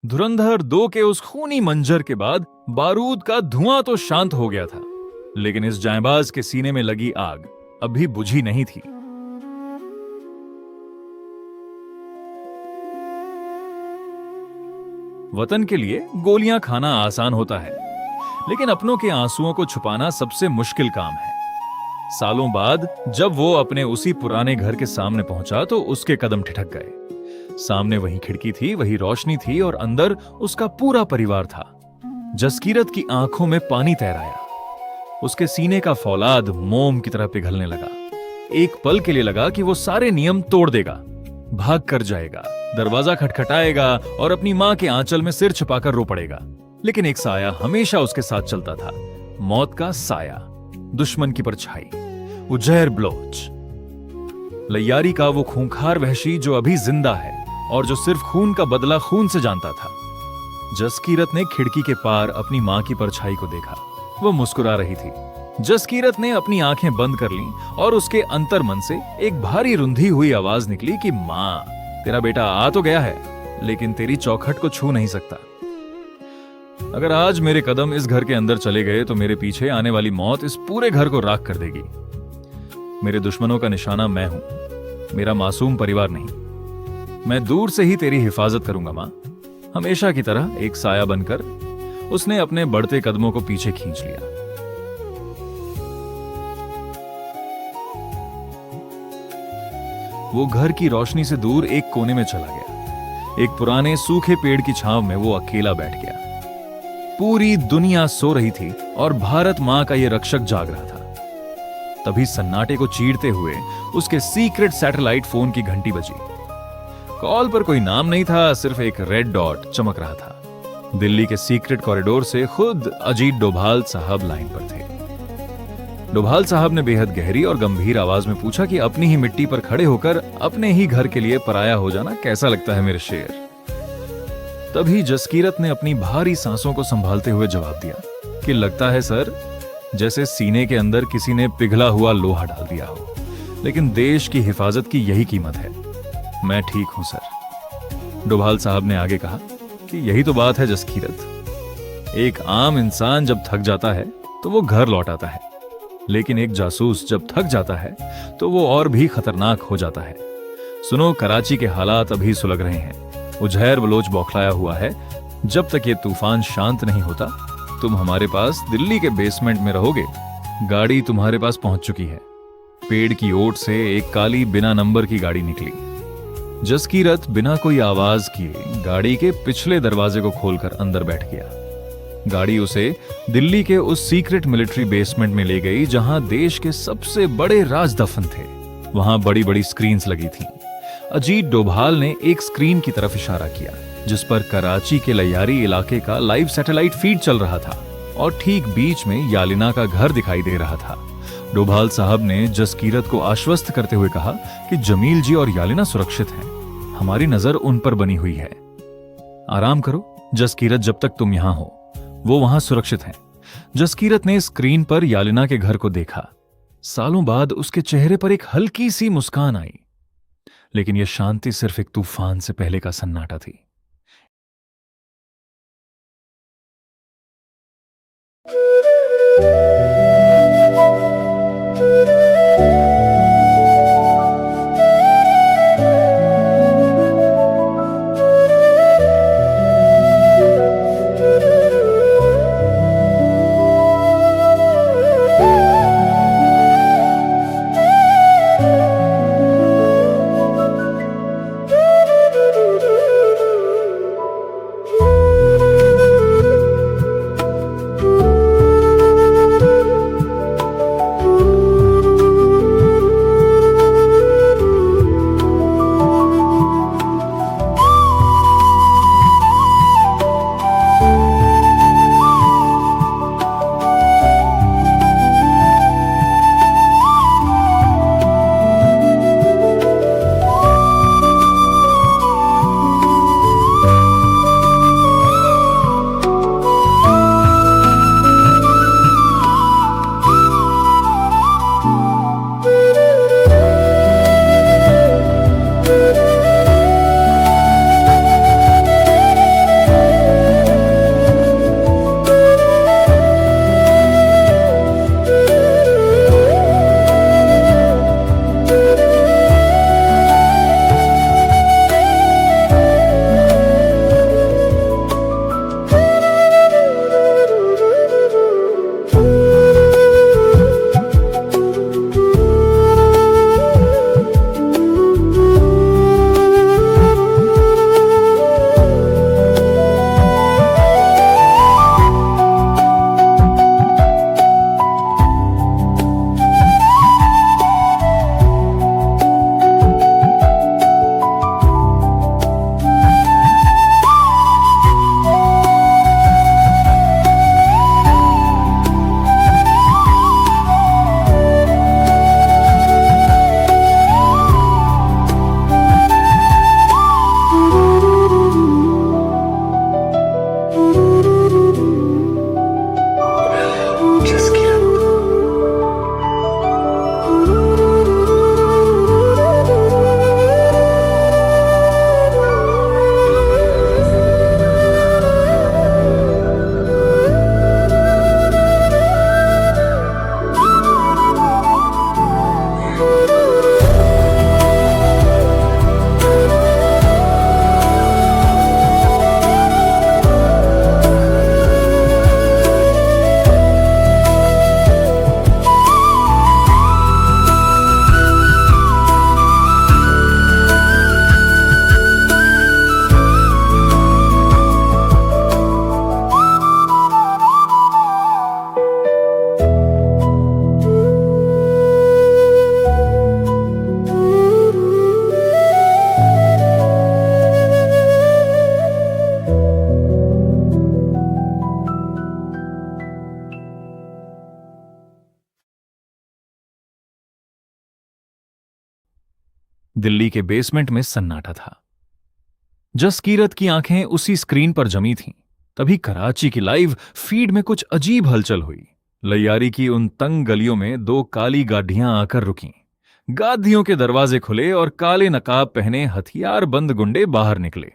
धुरंधर 2 के उस खूनी मंजर के बाद बारूद का धुआं तो शांत हो गया था, लेकिन इस जांबाज के सीने में लगी आग अभी बुझी नहीं थी। वतन के लिए गोलियां खाना आसान होता है, लेकिन अपनों के आंसुओं को छुपाना सबसे मुश्किल काम है। सालों बाद जब वो अपने उसी पुराने घर के सामने पहुंचा तो उसके कदम ठिठक गए। सामने वही खिड़की थी, वही रोशनी थी और अंदर उसका पूरा परिवार था। जसकीरत की आंखों में पानी तैराया। उसके सीने का फौलाद मोम की तरह पिघलने लगा। एक पल के लिए लगा कि वो सारे नियम तोड़ देगा, भाग कर जाएगा, दरवाजा खटखटाएगा और अपनी मां के आंचल में सिर छिपाकर रो पड़ेगा। लेकिन एक साया हमेशा उसके साथ चलता था, मौत का साया, दुश्मन की परछाई, उजैर बलोच, लैयारी का वो खूंखार वहशी जो अभी जिंदा है और जो सिर्फ खून का बदला खून से जानता था। जसकीरत ने खिड़की के पार अपनी मां की परछाई को देखा। वो मुस्कुरा रही थी। जसकीरत ने अपनी आंखें बंद कर लीं और उसके अंतर्मन से एक भारी रुंधी हुई आवाज निकली कि मां, तेरा बेटा आ तो गया है, लेकिन तेरी चौखट को छू नहीं सकता। अगर आज मेरे कदम इस घर के अंदर चले गए तो मेरे पीछे आने वाली मौत इस पूरे घर को राख कर देगी। मेरे दुश्मनों का निशाना मैं हूं, मेरा मासूम परिवार नहीं। मैं दूर से ही तेरी हिफाजत करूंगा मां, हमेशा की तरह एक साया बनकर। उसने अपने बढ़ते कदमों को पीछे खींच लिया। वो घर की रोशनी से दूर एक कोने में चला गया। एक पुराने सूखे पेड़ की छांव में वो अकेला बैठ गया। पूरी दुनिया सो रही थी और भारत मां का ये रक्षक जाग रहा था। तभी सन्नाटे को चीरते हुए उसके सीक्रेट सैटेलाइट फोन की घंटी बजी। कॉल पर कोई नाम नहीं था, सिर्फ एक रेड डॉट चमक रहा था। दिल्ली के सीक्रेट कॉरिडोर से खुद अजीत डोभाल साहब लाइन पर थे। डोभाल साहब ने बेहद गहरी और गंभीर आवाज में पूछा कि अपनी ही मिट्टी पर खड़े होकर अपने ही घर के लिए पराया हो जाना कैसा लगता है मेरे शेर। तभी जसकीरत ने अपनी भारी सांसों को संभालते हुए जवाब दिया कि लगता है सर, जैसे सीने के अंदर किसी ने पिघला हुआ लोहा डाल दिया हो, लेकिन देश की हिफाजत की यही कीमत है। मैं ठीक हूं सर। डोभाल साहब ने आगे कहा कि यही तो बात है जसकीरत, एक आम इंसान जब थक जाता है तो वो घर लौट आता है, लेकिन एक जासूस जब थक जाता है तो वो और भी खतरनाक हो जाता है। सुनो, कराची के हालात अभी सुलग रहे हैं। उजैर बलोच बौखलाया हुआ है। जब तक ये तूफान शांत नहीं होता तुम हमारे पास दिल्ली के बेसमेंट में रहोगे। गाड़ी तुम्हारे पास पहुंच चुकी है। पेड़ की ओट से एक काली बिना नंबर की गाड़ी निकली। जसकीरत बिना कोई आवाज किए गाड़ी के पिछले दरवाजे को खोलकर अंदर बैठ गया। गाड़ी उसे दिल्ली के उस सीक्रेट मिलिट्री बेसमेंट में ले गई जहां देश के सबसे बड़े राज दफन थे। वहां बड़ी बड़ी स्क्रीन्स लगी थीं। अजीत डोभाल ने एक स्क्रीन की तरफ इशारा किया जिस पर कराची के लैयारी इलाके का लाइव सैटेलाइट फीड चल रहा था और ठीक बीच में यालिना का घर दिखाई दे रहा था। डोभाल साहब ने जसकीरत को आश्वस्त करते हुए कहा कि जमील जी और यालिना सुरक्षित हैं। हमारी नजर उन पर बनी हुई है। आराम करो जसकीरत, जब तक तुम यहां हो वो वहां सुरक्षित हैं। जसकीरत ने स्क्रीन पर यालिना के घर को देखा। सालों बाद उसके चेहरे पर एक हल्की सी मुस्कान आई, लेकिन यह शांति सिर्फ एक तूफान से पहले का सन्नाटा थी। दिल्ली के बेसमेंट में सन्नाटा था। जसकीरत की आंखें उसी स्क्रीन पर जमी थीं। तभी कराची की लाइव फीड में कुछ अजीब हलचल हुई। लैयारी की उन तंग गलियों में दो काली गाड़ियां आकर रुकीं। गादियों के दरवाजे खुले और काले नकाब पहने हथियार बंद गुंडे बाहर निकले।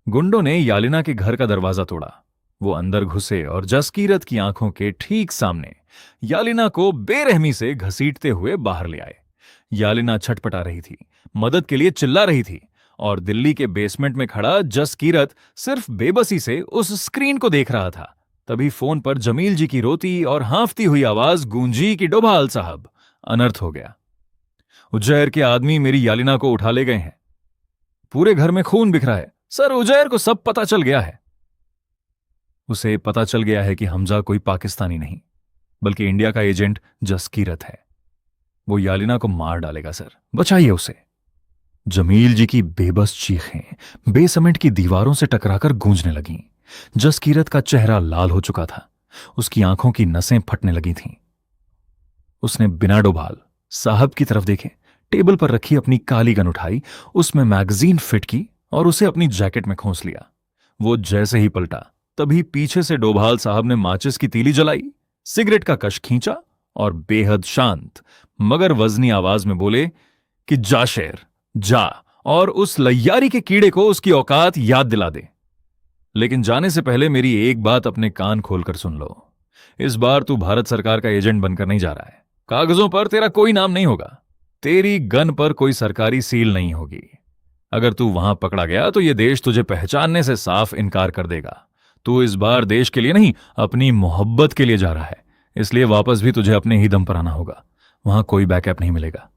गुंडों ने यालिना के घर का दरवाजा तोड़ा। वो अंदर घुसे और जसकीरत की आंखों के ठीक सामने यालिना को बेरहमी से घसीटते हुए बाहर ले आए। यालिना छटपटा रही थी, मदद के लिए चिल्ला रही थी, और दिल्ली के बेसमेंट में खड़ा जसकीरत सिर्फ बेबसी से उस स्क्रीन को देख रहा था। तभी फोन पर जमील जी की रोती और हांफती हुई आवाज गूंजी कि डोभाल साहब, अनर्थ हो गया। उज्जैर के आदमी मेरी यालिना को उठा ले गए हैं। पूरे घर में खून बिखरा है सर। उज्जैर को सब पता चल गया है। उसे पता चल गया है कि हमजा कोई पाकिस्तानी नहीं बल्कि इंडिया का एजेंट जसकीरत है। वो यालिना को मार डालेगा सर, बचाइए उसे। जमील जी की बेबस चीखें बेसमेंट की दीवारों से टकराकर गूंजने लगीं। जसकीरत का चेहरा लाल हो चुका था, उसकी आंखों की नसें फटने लगी थीं। उसने बिना डोभाल साहब की तरफ देखे टेबल पर रखी अपनी काली गन उठाई, उसमें मैगजीन फिट की और उसे अपनी जैकेट में खोंस लिया। वो जैसे ही पलटा तभी पीछे से डोभाल साहब ने माचिस की तीली जलाई, सिगरेट का कश खींचा और बेहद शांत मगर वजनी आवाज में बोले कि जा शेर जा, और उस लैयारी के कीड़े को उसकी औकात याद दिला दे। लेकिन जाने से पहले मेरी एक बात अपने कान खोलकर सुन लो। इस बार तू भारत सरकार का एजेंट बनकर नहीं जा रहा है। कागजों पर तेरा कोई नाम नहीं होगा, तेरी गन पर कोई सरकारी सील नहीं होगी। अगर तू वहां पकड़ा गया तो यह देश तुझे पहचानने से साफ इनकार कर देगा। तू इस बार देश के लिए नहीं, अपनी मोहब्बत के लिए जा रहा है, इसलिए वापस भी तुझे अपने ही दम पर आना होगा। वहां कोई बैकअप नहीं मिलेगा।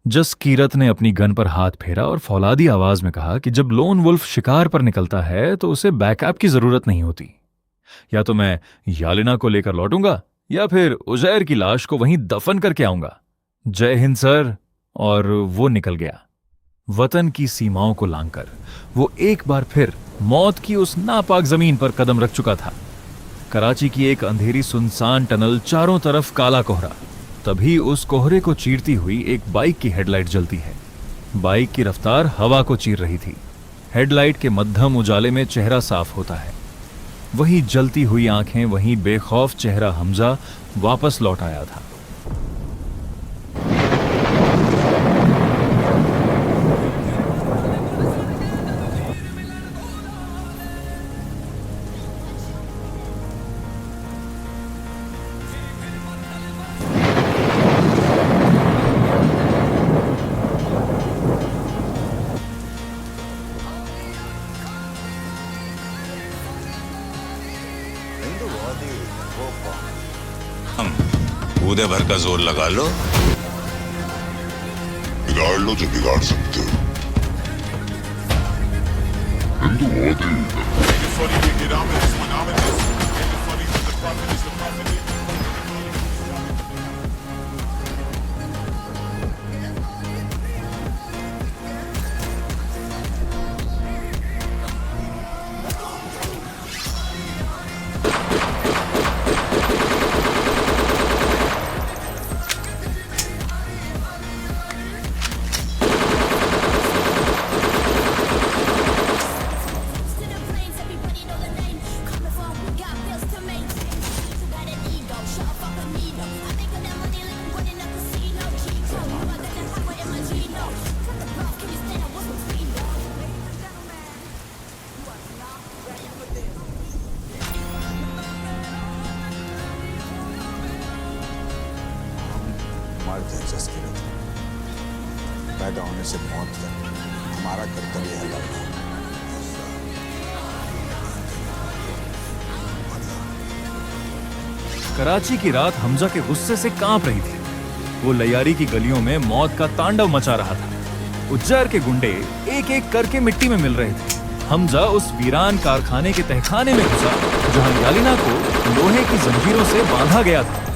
जसकीरत ने अपनी गन पर हाथ फेरा और फौलादी आवाज में कहा कि जब लोन वुल्फ शिकार पर निकलता है तो उसे बैकअप की जरूरत नहीं होती। या तो मैं यालिना को लेकर लौटूंगा या फिर उजैर की लाश को वहीं दफन करके आऊंगा। जय हिंद सर। और वो निकल गया। वतन की सीमाओं को लांघकर वो एक बार फिर मौत की उस नापाक जमीन पर कदम रख चुका था। कराची की एक अंधेरी सुनसान टनल, चारों तरफ काला कोहरा। तभी उस कोहरे को चीरती हुई एक बाइक की हेडलाइट जलती है। बाइक की रफ्तार हवा को चीर रही थी। हेडलाइट के मध्यम उजाले में चेहरा साफ होता है। वही जलती हुई आंखें, वही बेखौफ चेहरा हमजा वापस लौट आया था। कूदे भर का जोर लगा लो, बिगाड़ लो जो बिगाड़ सकते हो। हिंदू मर्द है जसकीरत, पैदा होने से मौत तक हमारा कर्तव्य है लड़ना। कराची की रात हमजा के गुस्से से कांप रही थी। वो लैयारी की गलियों में मौत का तांडव मचा रहा था। उज्जैर के गुंडे एक एक करके मिट्टी में मिल रहे थे। हमजा उस वीरान कारखाने के तहखाने में घुसा जहां यालिना को लोहे की जंजीरों से बांधा गया था।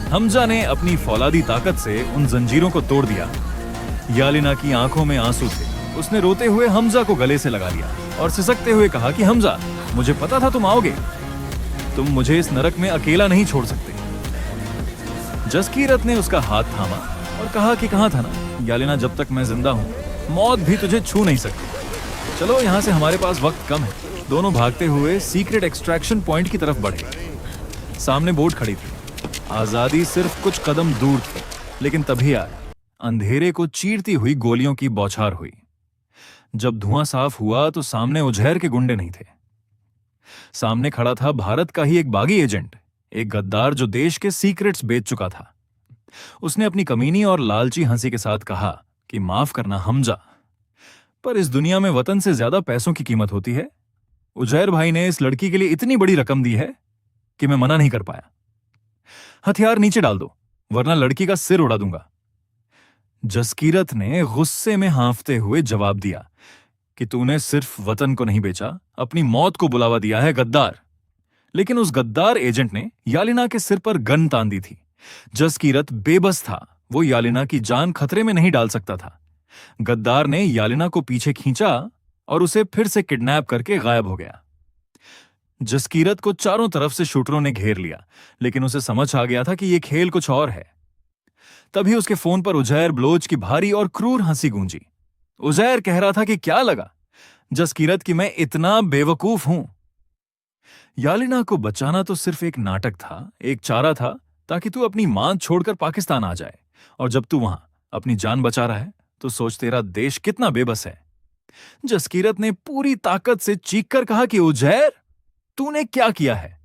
हमजा ने अपनी फौलादी ताकत से उन जंजीरों को तोड़ दिया। यालिना की आंखों में आंसू थे। उसने रोते हुए हमजा को गले से लगा लिया और सिसकते हुए कहा कि हमजा, मुझे पता था तुम आओगे। तुम मुझे इस नरक में अकेला नहीं छोड़ सकते। जसकीरत ने उसका हाथ थामा और कहा कि कहाँ था ना यालिना, जब तक मैं जिंदा हूं मौत भी तुझे छू नहीं सकती। चलो यहाँ से, हमारे पास वक्त कम है। दोनों भागते हुए सीक्रेट एक्सट्रैक्शन पॉइंट की तरफ बढ़े। सामने बोट खड़ी थी, आजादी सिर्फ कुछ कदम दूर थी। लेकिन तभी आया, अंधेरे को चीरती हुई गोलियों की बौछार हुई। जब धुआं साफ हुआ तो सामने उजैर के गुंडे नहीं थे। सामने खड़ा था भारत का ही एक बागी एजेंट, एक गद्दार जो देश के सीक्रेट्स बेच चुका था। उसने अपनी कमीनी और लालची हंसी के साथ कहा कि माफ करना हमजा, पर इस दुनिया में वतन से ज्यादा पैसों की कीमत होती है। उजैर भाई ने इस लड़की के लिए इतनी बड़ी रकम दी है कि मैं मना नहीं कर पाया। हथियार नीचे डाल दो वरना लड़की का सिर उड़ा दूंगा। जसकीरत ने गुस्से में हांफते हुए जवाब दिया कि तूने सिर्फ वतन को नहीं बेचा, अपनी मौत को बुलावा दिया है, गद्दार। लेकिन उस गद्दार एजेंट ने यालिना के सिर पर गन तान दी थी। जसकीरत बेबस था, वो यालिना की जान खतरे में नहीं डाल सकता था। गद्दार ने यालिना को पीछे खींचा और उसे फिर से किडनैप करके गायब हो गया। जसकीरत को चारों तरफ से शूटरों ने घेर लिया, लेकिन उसे समझ आ गया था कि यह खेल कुछ और है। तभी उसके फोन पर उजैर बलोच की भारी और क्रूर हंसी गूंजी। उजैर कह रहा था कि क्या लगा जसकीरत कि मैं इतना बेवकूफ हूं। यालिना को बचाना तो सिर्फ एक नाटक था, एक चारा था ताकि तू अपनी मां छोड़कर पाकिस्तान आ जाए। और जब तू वहां अपनी जान बचा रहा है तो सोच तेरा देश कितना बेबस है। जसकीरत ने पूरी ताकत से चीखकर कहा कि उजैर, तूने क्या किया है?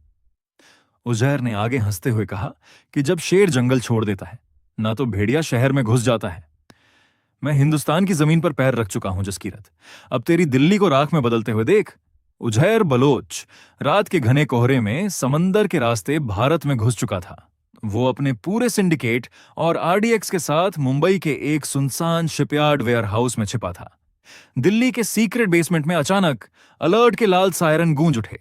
उजैर ने आगे हंसते हुए कहा कि जब शेर जंगल छोड़ देता है ना तो भेड़िया शहर में घुस जाता है। मैं हिंदुस्तान की जमीन पर पैर रख चुका हूं जसकीरत, अब तेरी दिल्ली को राख में बदलते हुए देख। उजैर बलोच रात के घने कोहरे में समंदर के रास्ते भारत में घुस चुका था। वो अपने पूरे सिंडिकेट और आरडीएक्स के साथ मुंबई के एक सुनसान शिपयार्ड वेयरहाउस में छिपा था। दिल्ली के सीक्रेट बेसमेंट में अचानक अलर्ट के लाल सायरन गूंज उठे।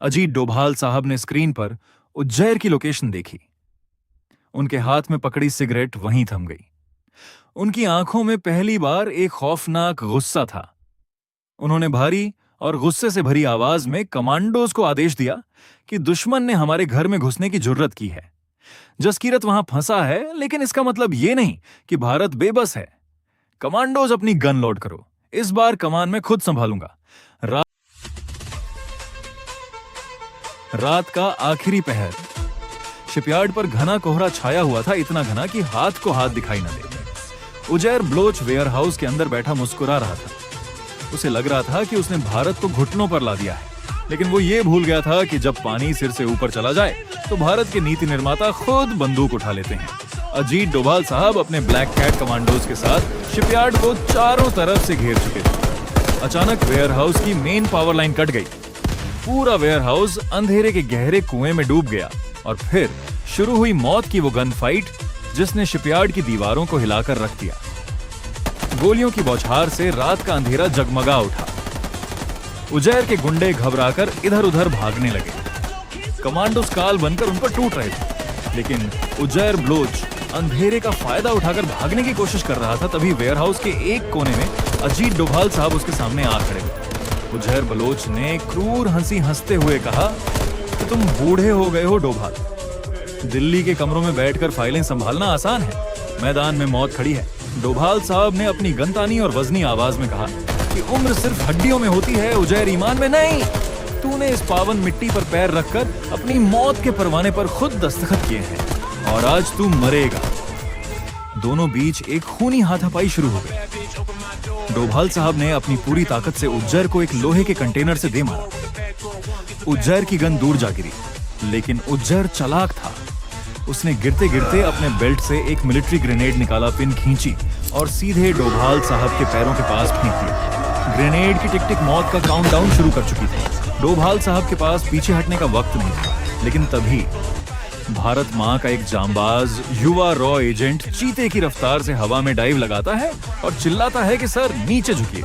अजीत डोभाल साहब ने स्क्रीन पर उज्जैर की लोकेशन देखी। उनके हाथ में पकड़ी सिगरेट वहीं थम गई। उनकी आंखों में पहली बार एक खौफनाक गुस्सा था। उन्होंने भारी और गुस्से से भरी आवाज में कमांडोज को आदेश दिया कि दुश्मन ने हमारे घर में घुसने की जुर्रत की है। जसकीरत वहां फंसा है, लेकिन इसका मतलब यह नहीं कि भारत बेबस है। कमांडोज अपनी गन लोड करो, इस बार कमान में खुद संभालूंगा। रात का आखिरी पहर, शिपयार्ड पर घना कोहरा छाया हुआ था, इतना घना कि हाथ को हाथ दिखाई न दे। उजैर बलोच वेयरहाउस के अंदर बैठा मुस्कुरा रहा था। उसे लग रहा था कि उसने भारत को घुटनों पर ला दिया है, लेकिन वो ये भूल गया था कि जब पानी सिर से ऊपर चला जाए तो भारत के नीति निर्माता खुद बंदूक उठा लेते हैं। अजीत डोभाल साहब अपने ब्लैक कैट कमांडोज के साथ शिपयार्ड को चारों तरफ से घेर चुके थे। अचानक वेयरहाउस की मेन पावर लाइन कट गई। पूरा वेयरहाउस अंधेरे के गहरे कुएं में डूब गया और फिर शुरू हुई मौत की वो गन फाइट जिसने शिपयार्ड की दीवारों को हिलाकर रख दिया। गोलियों की बौछार से रात का अंधेरा जगमगा उठा। उजैर के गुंडे घबराकर इधर उधर भागने लगे। कमांडोज काल बनकर उन पर टूट रहे थे, लेकिन उजैर बलोच अंधेरे का फायदा उठाकर भागने की कोशिश कर रहा था। तभी वेयरहाउस के एक कोने में अजीत डोभाल साहब उसके सामने आ खड़े हुए। उजैर बलोच ने क्रूर हंसी हंसते हुए कहा कि तुम बूढ़े हो गए हो डोभाल। दिल्ली के कमरों में बैठकर फाइलें संभालना आसान है, मैदान में मौत खड़ी है। डोभाल साहब ने अपनी गनतानी और वजनी आवाज में कहा कि उम्र सिर्फ हड्डियों में होती है, उजैर ईमान में नहीं। तूने इस पावन मिट्टी पर पैर रखकर अपनी मौत के परवाने पर खुद दस्तखत किए हैं और आज तू मरेगा। दोनों बीच एक खूनी हाथापाई शुरू हो गई। डोभाल साहब ने अपनी पूरी ताकत से उज्जैर को एक लोहे के कंटेनर से दे मारा। उज्जैर की गन दूर जा गिरी, लेकिन उज्जैर चालाक था। उसने गिरते गिरते अपने बेल्ट से एक मिलिट्री ग्रेनेड निकाला, पिन खींची और सीधे डोभाल साहब के पैरों के पास फेंक दिया। ग्रेनेड की टिक टिक मौत का काउंटडाउन शुरू कर चुकी थी। डोभाल साहब के पास पीछे हटने का वक्त नहीं था, लेकिन तभी भारत मां का एक जांबाज युवा रॉ एजेंट चीते की रफ्तार से हवा में डाइव लगाता है और चिल्लाता है कि सर नीचे झुकिए।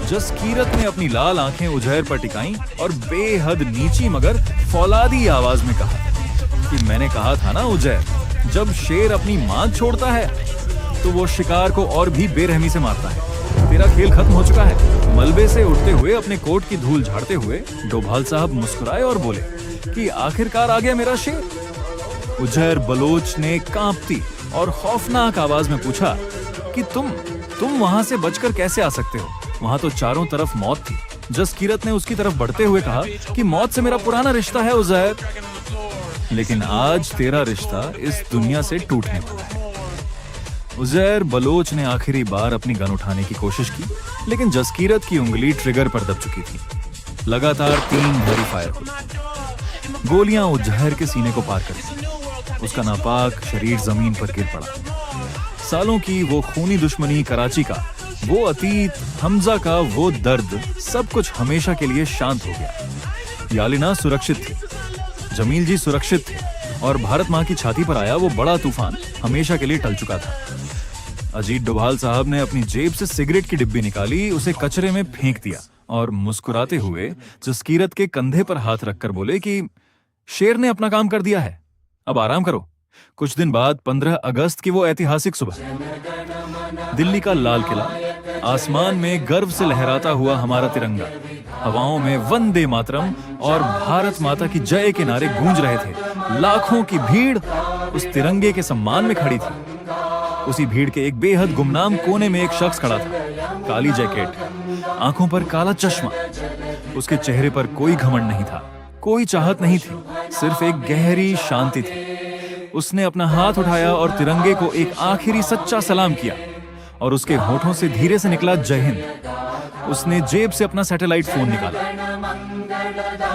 जसकीरत ने अपनी लाल आंखें उजैर पर टिकाईं और बेहद नीची मगर फौलादी आवाज में कहा कि मैंने कहा था ना उजैर, जब शेर अपनी मां छोड़ता है तो वो शिकार को और भी बेरहमी से मारता है। तेरा खेल खत्म हो चुका है। मलबे से उठते हुए अपने कोट की धूल झाड़ते हुए डोभाल साहब मुस्कुराए और बोले कि आखिरकार आ गया मेरा शेर। उजैर बलोच ने कांपती और खौफनाक आवाज में पूछा कि तुम वहां से बचकर कैसे आ सकते हो? वहां तो चारों तरफ मौत थी। जसकीरत ने उसकी तरफ बढ़ते हुए कहा कि मौत से मेरा पुराना रिश्ता है उजैर, लेकिन आज तेरा रिश्ता इस दुनिया से टूटने वाला है। उजैर बलोच ने आखिरी बार अपनी गन उठाने की कोशिश की, लेकिन जसकीरत की उंगली ट्रिगर पर दब चुकी थी। लगातार 3 भारी फायर हुए। गोलियां उजैर के सीने को पार कर गईं। उसका नापाक शरीर जमीन पर गिर पड़ा। सालों की वो खूनी दुश्मनी, कराची का वो अतीत, हमजा का वो दर्द, सब कुछ हमेशा के लिए शांत हो गया। यालिना सुरक्षित थी, जमील जी सुरक्षित थे, और भारत मां की छाती पर आया वो बड़ा तूफान हमेशा के लिए टल चुका था। अजीत डोभाल साहब ने अपनी जेब से सिगरेट की डिब्बी निकाली, उसे कचरे में फेंक दिया और मुस्कुराते हुए जसकीरत के कंधे पर हाथ रखकर बोले कि शेर ने अपना काम कर दिया है, अब आराम करो। कुछ दिन बाद 15 अगस्त की वो ऐतिहासिक सुबह, दिल्ली का लाल किला, आसमान में गर्व से लहराता हुआ हमारा तिरंगा, हवाओं में वंदे मातरम और भारत माता की जय के नारे गूंज रहे थे। लाखों की भीड़ उस तिरंगे के सम्मान में खड़ी थी। उसी भीड़ के एक बेहद गुमनाम कोने में एक शख्स खड़ा था, काली जैकेट, आंखों पर काला चश्मा। उसके चेहरे पर कोई घमंड नहीं था, कोई चाहत नहीं थी, सिर्फ एक गहरी शांति थी। उसने अपना हाथ उठाया और तिरंगे को एक आखिरी सच्चा सलाम किया, और उसके होठों से धीरे से निकला जय हिंद। उसने जेब से अपना सैटेलाइट फोन निकाला।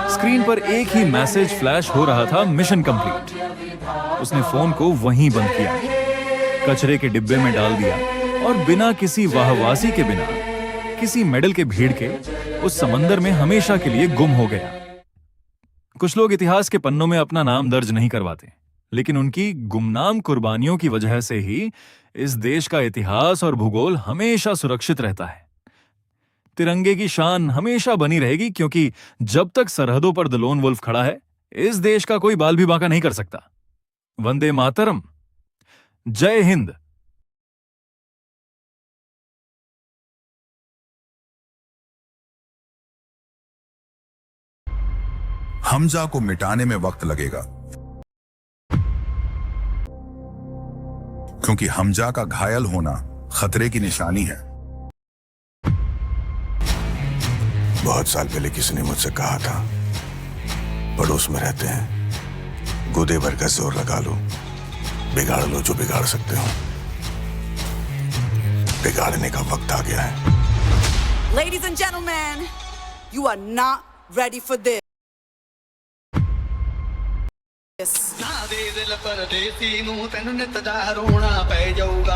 स्क्रीन पर एक ही मैसेज फ्लैश हो रहा था, मिशन कंप्लीट। उसने फोन को वहीं बंद किया, कचरे के डिब्बे में डाल दिया, और बिना किसी वाहवासी के, बिना किसी मेडल के भीड़ के उस समंदर में हमेशा के लिए गुम हो गया। कुछ लोग इतिहास के पन्नों में अपना नाम दर्ज नहीं करवाते, लेकिन उनकी गुमनाम कुर्बानियों की वजह से ही इस देश का इतिहास और भूगोल हमेशा सुरक्षित रहता है। तिरंगे की शान हमेशा बनी रहेगी, क्योंकि जब तक सरहदों पर द लोन वुल्फ खड़ा है, इस देश का कोई बाल भी बांका नहीं कर सकता। वंदे मातरम, जय हिंद। हमजा को मिटाने में वक्त लगेगा, क्योंकि हमजा का घायल होना खतरे की निशानी है। बहुत साल पहले किसी ने मुझसे कहा था, पड़ोस में रहते हैं, गुदे भर का जोर लगा लो, बिगाड़ लो जो बिगाड़ सकते हो। बिगाड़ने का वक्त आ गया है। Ladies and gentlemen, you are not ready for this. ਨਾ ਦੇ ਦਿਲ ਪਰਦੇਸੀ ਨੂੰ ਤੈਨੂੰ ਨਿਤ ਦਾ ਰੋਣਾ ਪੈ ਜਾਊਗਾ।